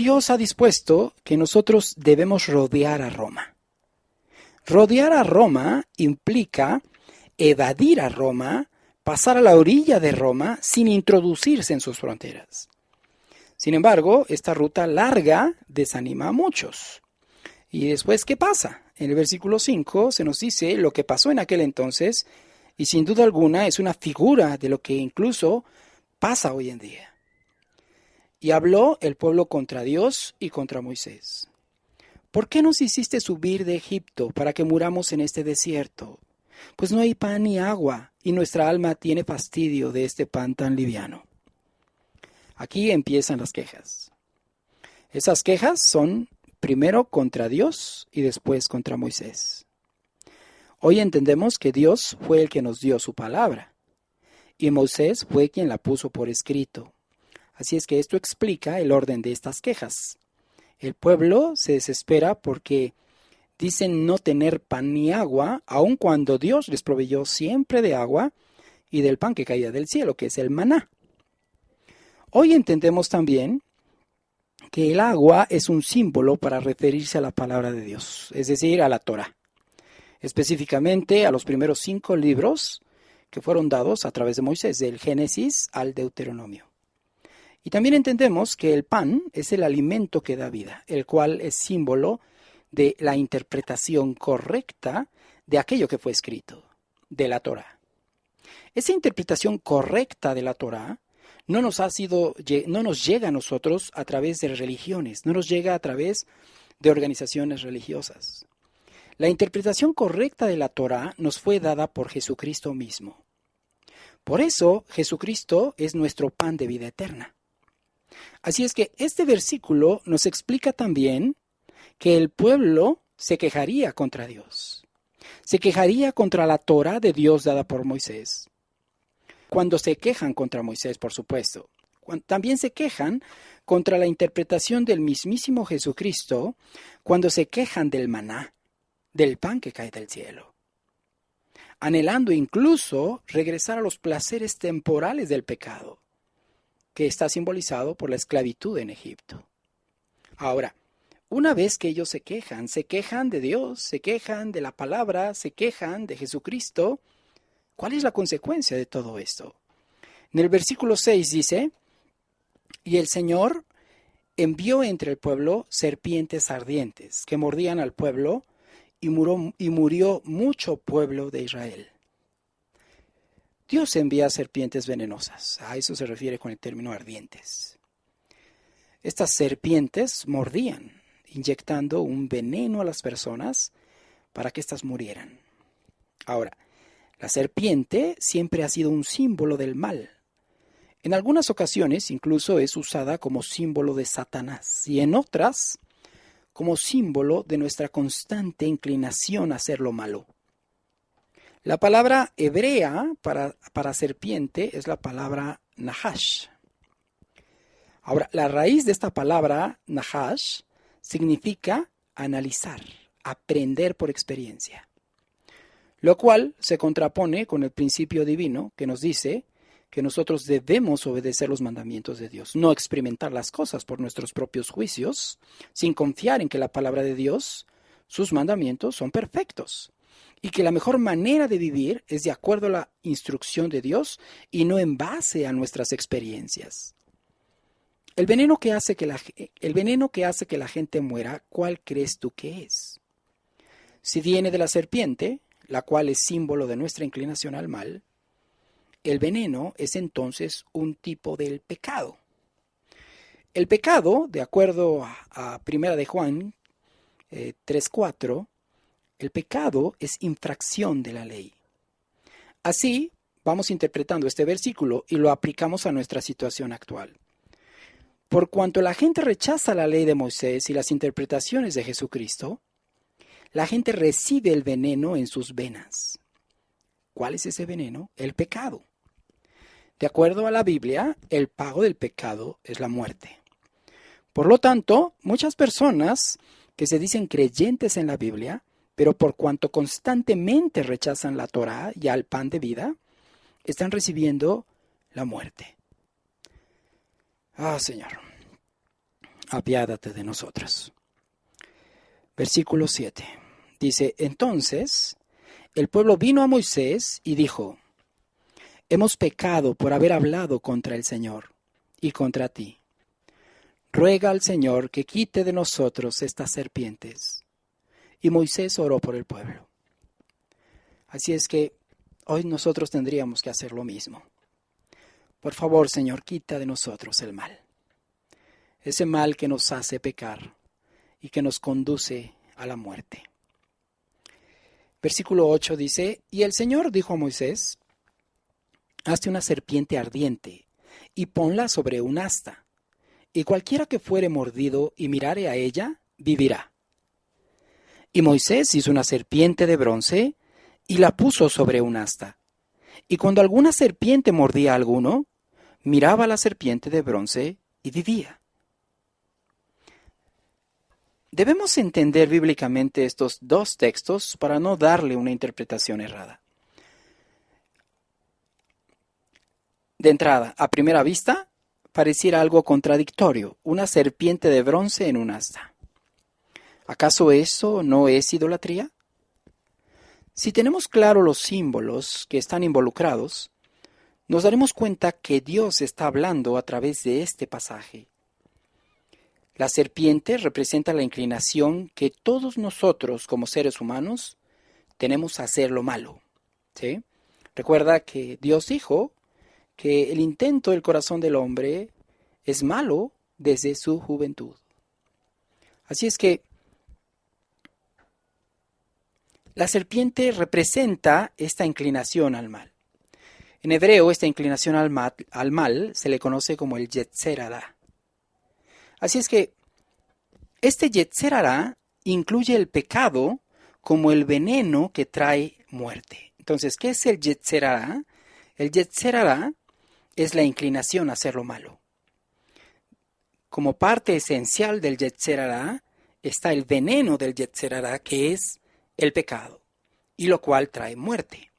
Dios ha dispuesto que nosotros debemos rodear a Roma. Rodear a Roma implica evadir a Roma, pasar a la orilla de Roma sin introducirse en sus fronteras. Sin embargo, esta ruta larga desanima a muchos. ¿Y después qué pasa? En el versículo 5 se nos dice lo que pasó en aquel entonces, y sin duda alguna es una figura de lo que incluso pasa hoy en día. Y habló el pueblo contra Dios y contra Moisés. ¿Por qué nos hiciste subir de Egipto para que muramos en este desierto? Pues no hay pan ni agua, y nuestra alma tiene fastidio de este pan tan liviano. Aquí empiezan las quejas. Esas quejas son primero contra Dios y después contra Moisés. Hoy entendemos que Dios fue el que nos dio su palabra, y Moisés fue quien la puso por escrito. Así es que esto explica el orden de estas quejas. El pueblo se desespera porque dicen no tener pan ni agua, aun cuando Dios les proveyó siempre de agua y del pan que caía del cielo, que es el maná. Hoy entendemos también que el agua es un símbolo para referirse a la palabra de Dios, es decir, a la Torá. Específicamente a los primeros 5 libros que fueron dados a través de Moisés, del Génesis al Deuteronomio. Y también entendemos que el pan es el alimento que da vida, el cual es símbolo de la interpretación correcta de aquello que fue escrito, de la Torá. Esa interpretación correcta de la Torá no nos llega a nosotros a través de religiones, no nos llega a través de organizaciones religiosas. La interpretación correcta de la Torá nos fue dada por Jesucristo mismo. Por eso, Jesucristo es nuestro pan de vida eterna. Así es que este versículo nos explica también que el pueblo se quejaría contra Dios. Se quejaría contra la Torá de Dios dada por Moisés. Cuando se quejan contra Moisés, por supuesto. También se quejan contra la interpretación del mismísimo Jesucristo cuando se quejan del maná, del pan que cae del cielo, anhelando incluso regresar a los placeres temporales del pecado, que está simbolizado por la esclavitud en Egipto. Ahora, una vez que ellos se quejan de Dios, se quejan de la palabra, se quejan de Jesucristo, ¿cuál es la consecuencia de todo esto? En el versículo 6 dice, y el Señor envió entre el pueblo serpientes ardientes que mordían al pueblo y murió mucho pueblo de Israel. Dios envía serpientes venenosas, a eso se refiere con el término ardientes. Estas serpientes mordían, inyectando un veneno a las personas para que éstas murieran. Ahora, la serpiente siempre ha sido un símbolo del mal. En algunas ocasiones incluso es usada como símbolo de Satanás y en otras como símbolo de nuestra constante inclinación a hacer lo malo. La palabra hebrea para serpiente es la palabra nahash. Ahora, la raíz de esta palabra nahash significa analizar, aprender por experiencia, lo cual se contrapone con el principio divino que nos dice que nosotros debemos obedecer los mandamientos de Dios, no experimentar las cosas por nuestros propios juicios, sin confiar en que la palabra de Dios, sus mandamientos son perfectos, y que la mejor manera de vivir es de acuerdo a la instrucción de Dios y no en base a nuestras experiencias. El veneno que hace que la gente muera, ¿cuál crees tú que es? Si viene de la serpiente, la cual es símbolo de nuestra inclinación al mal, el veneno es entonces un tipo del pecado. El pecado, de acuerdo a 1 de Juan 3:4, el pecado es infracción de la ley. Así, vamos interpretando este versículo y lo aplicamos a nuestra situación actual. Por cuanto la gente rechaza la ley de Moisés y las interpretaciones de Jesucristo, la gente recibe el veneno en sus venas. ¿Cuál es ese veneno? El pecado. De acuerdo a la Biblia, el pago del pecado es la muerte. Por lo tanto, muchas personas que se dicen creyentes en la Biblia, pero por cuanto constantemente rechazan la Torá y al pan de vida, están recibiendo la muerte. Señor. apiádate de nosotros. Versículo 7. Dice, entonces el pueblo vino a Moisés y dijo, hemos pecado por haber hablado contra el Señor y contra ti. Ruega al Señor que quite de nosotros estas serpientes. Y Moisés oró por el pueblo. Así es que hoy nosotros tendríamos que hacer lo mismo. Por favor, Señor, quita de nosotros el mal. Ese mal que nos hace pecar y que nos conduce a la muerte. Versículo 8 dice, y el Señor dijo a Moisés, hazte una serpiente ardiente y ponla sobre un asta, y cualquiera que fuere mordido y mirare a ella, vivirá. Y Moisés hizo una serpiente de bronce y la puso sobre un asta. Y cuando alguna serpiente mordía a alguno, miraba a la serpiente de bronce y vivía. Debemos entender bíblicamente estos dos textos para no darle una interpretación errada. De entrada, a primera vista, pareciera algo contradictorio, una serpiente de bronce en un asta. ¿Acaso eso no es idolatría? Si tenemos claro los símbolos que están involucrados, nos daremos cuenta que Dios está hablando a través de este pasaje. La serpiente representa la inclinación que todos nosotros como seres humanos tenemos a hacer lo malo. ¿Sí? Recuerda que Dios dijo que el intento del corazón del hombre es malo desde su juventud. Así es que la serpiente representa esta inclinación al mal. En hebreo, esta inclinación al mal se le conoce como el Yetzer Hará. Así es que este Yetzer Hará incluye el pecado como el veneno que trae muerte. Entonces, ¿qué es el Yetzer Hará? El Yetzer Hará es la inclinación a hacer lo malo. Como parte esencial del Yetzer Hará está el veneno del Yetzer Hará, que es el pecado, y lo cual trae muerte.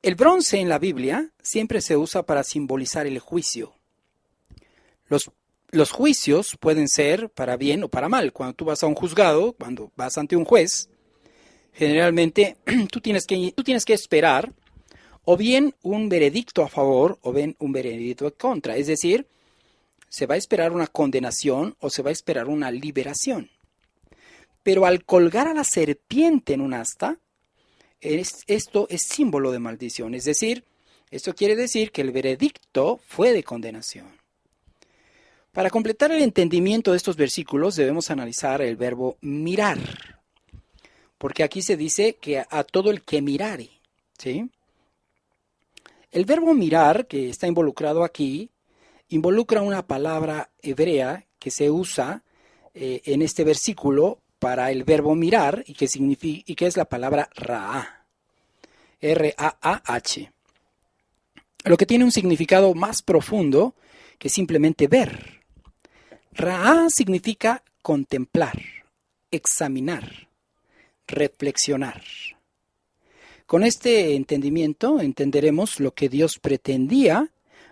El bronce en la Biblia siempre se usa para simbolizar el juicio. Los juicios pueden ser para bien o para mal. Cuando tú vas a un juzgado, cuando vas ante un juez, generalmente tú tienes que esperar o bien un veredicto a favor o bien un veredicto en contra. Es decir, se va a esperar una condenación o se va a esperar una liberación. Pero al colgar a la serpiente en un asta, esto es símbolo de maldición. Es decir, esto quiere decir que el veredicto fue de condenación. Para completar el entendimiento de estos versículos debemos analizar el verbo mirar. Porque aquí se dice que a todo el que mirare. ¿Sí? El verbo mirar, que está involucrado aquí, involucra una palabra hebrea que se usa en este versículo para el verbo mirar y que es la palabra Raah. R-A-A-H. Lo que tiene un significado más profundo que simplemente ver. Raah significa contemplar, examinar, reflexionar. Con este entendimiento entenderemos lo que Dios pretendía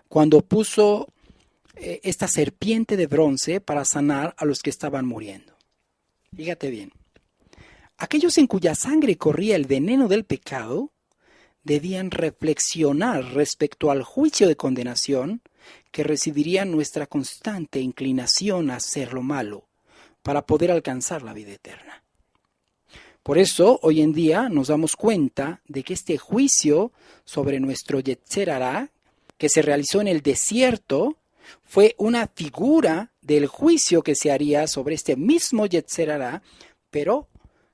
cuando puso esta serpiente de bronce para sanar a los que estaban muriendo. Fíjate bien, aquellos en cuya sangre corría el veneno del pecado debían reflexionar respecto al juicio de condenación que recibiría nuestra constante inclinación a hacer lo malo para poder alcanzar la vida eterna. Por eso, hoy en día nos damos cuenta de que este juicio sobre nuestro Yetzer Hará, que se realizó en el desierto, fue una figura del juicio que se haría sobre este mismo Yetzer Hará, pero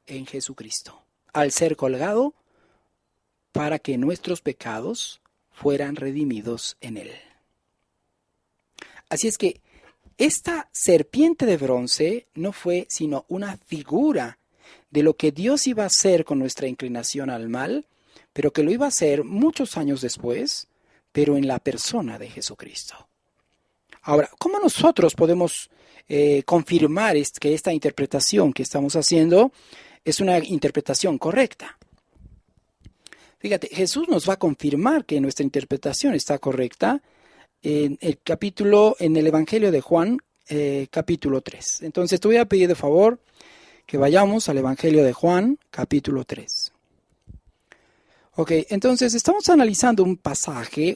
en Jesucristo, al ser colgado para que nuestros pecados fueran redimidos en Él. Así es que esta serpiente de bronce no fue sino una figura de lo que Dios iba a hacer con nuestra inclinación al mal, pero que lo iba a hacer muchos años después, pero en la persona de Jesucristo. Ahora, ¿cómo nosotros podemos confirmar que esta interpretación que estamos haciendo es una interpretación correcta? Fíjate, Jesús nos va a confirmar que nuestra interpretación está correcta en el Evangelio de Juan, capítulo 3. Entonces te voy a pedir de favor que vayamos al Evangelio de Juan, capítulo 3. Ok, entonces estamos analizando un pasaje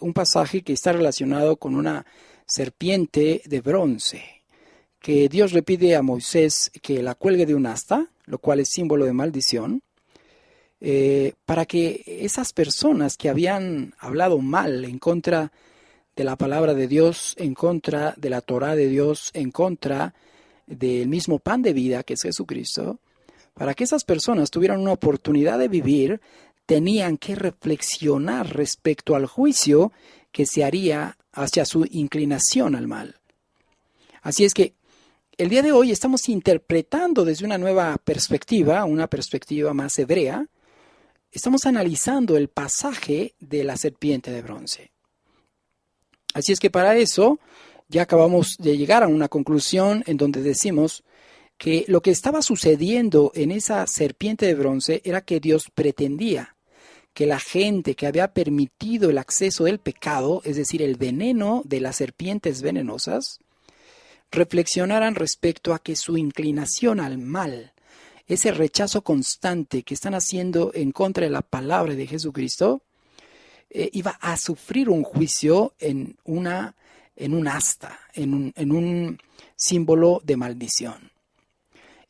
que está relacionado con una serpiente de bronce, que Dios le pide a Moisés que la cuelgue de un asta, lo cual es símbolo de maldición, para que esas personas que habían hablado mal en contra de la palabra de Dios, en contra de la Torá de Dios, en contra del mismo pan de vida que es Jesucristo, para que esas personas tuvieran una oportunidad de vivir, tenían que reflexionar respecto al juicio que se haría hacia su inclinación al mal. Así es que el día de hoy estamos interpretando desde una nueva perspectiva, una perspectiva más hebrea. Estamos analizando el pasaje de la serpiente de bronce. Así es que para eso ya acabamos de llegar a una conclusión en donde decimos que lo que estaba sucediendo en esa serpiente de bronce era que Dios pretendía que la gente que había permitido el acceso del pecado, es decir, el veneno de las serpientes venenosas, reflexionaran respecto a que su inclinación al mal, ese rechazo constante que están haciendo en contra de la palabra de Jesucristo, iba a sufrir un juicio en un asta, en un símbolo de maldición.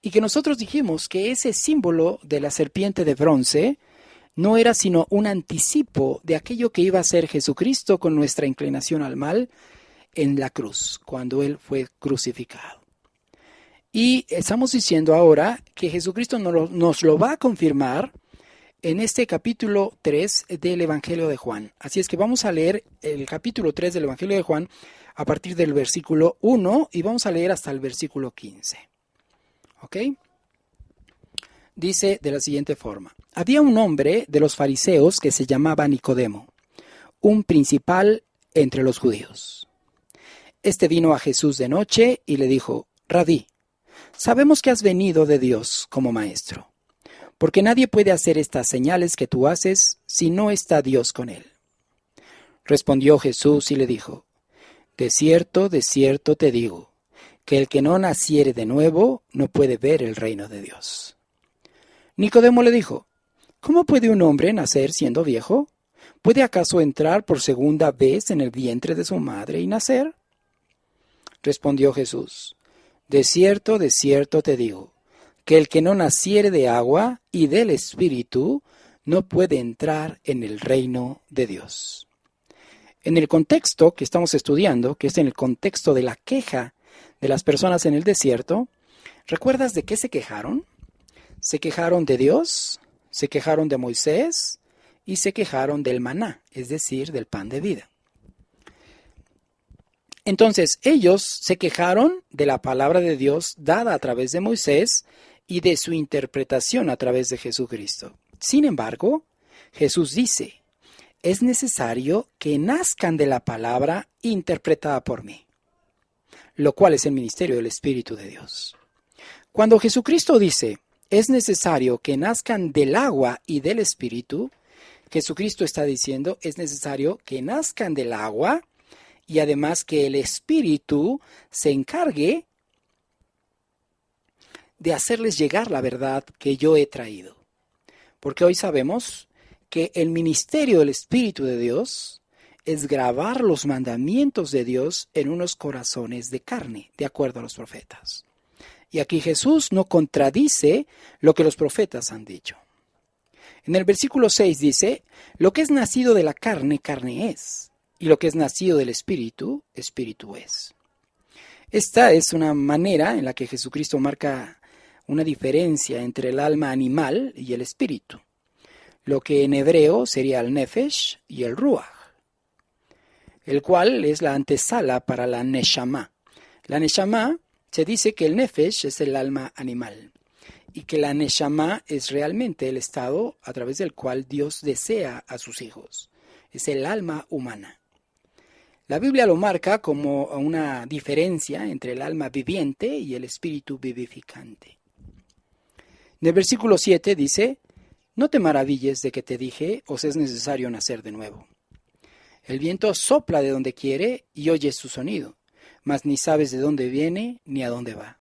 Y que nosotros dijimos que ese símbolo de la serpiente de bronce no era sino un anticipo de aquello que iba a ser Jesucristo con nuestra inclinación al mal en la cruz, cuando Él fue crucificado. Y estamos diciendo ahora que Jesucristo nos lo va a confirmar en este capítulo 3 del Evangelio de Juan. Así es que vamos a leer el capítulo 3 del Evangelio de Juan a partir del versículo 1 y vamos a leer hasta el versículo 15. ¿Ok? Dice de la siguiente forma: había un hombre de los fariseos que se llamaba Nicodemo, un principal entre los judíos. Este vino a Jesús de noche y le dijo: Rabí, sabemos que has venido de Dios como maestro, porque nadie puede hacer estas señales que tú haces si no está Dios con él. Respondió Jesús y le dijo: de cierto te digo, que el que no naciere de nuevo no puede ver el reino de Dios. Nicodemo le dijo: ¿cómo puede un hombre nacer siendo viejo? ¿Puede acaso entrar por segunda vez en el vientre de su madre y nacer? Respondió Jesús: de cierto te digo, que el que no naciere de agua y del Espíritu no puede entrar en el reino de Dios. En el contexto que estamos estudiando, que es en el contexto de la queja de las personas en el desierto, ¿recuerdas de qué se quejaron? Se quejaron de Dios, se quejaron de Moisés y se quejaron del maná, es decir, del pan de vida. Entonces, ellos se quejaron de la palabra de Dios dada a través de Moisés y de su interpretación a través de Jesucristo. Sin embargo, Jesús dice: es necesario que nazcan de la palabra interpretada por mí, lo cual es el ministerio del Espíritu de Dios. Cuando Jesucristo dice: es necesario que nazcan del agua y del Espíritu, Jesucristo está diciendo: es necesario que nazcan del agua y además que el Espíritu se encargue de hacerles llegar la verdad que yo he traído. Porque hoy sabemos que el ministerio del Espíritu de Dios es grabar los mandamientos de Dios en unos corazones de carne, de acuerdo a los profetas. Y aquí Jesús no contradice lo que los profetas han dicho. En el versículo 6 dice: lo que es nacido de la carne, carne es, y lo que es nacido del Espíritu, Espíritu es. Esta es una manera en la que Jesucristo marca una diferencia entre el alma animal y el espíritu, lo que en hebreo sería el nefesh y el ruach, el cual es la antesala para la neshama. La neshama, se dice que el nefesh es el alma animal y que la neshama es realmente el estado a través del cual Dios desea a sus hijos. Es el alma humana. La Biblia lo marca como una diferencia entre el alma viviente y el espíritu vivificante. En el versículo 7 dice: no te maravilles de que te dije, os es necesario nacer de nuevo. El viento sopla de donde quiere y oyes su sonido, mas ni sabes de dónde viene ni a dónde va.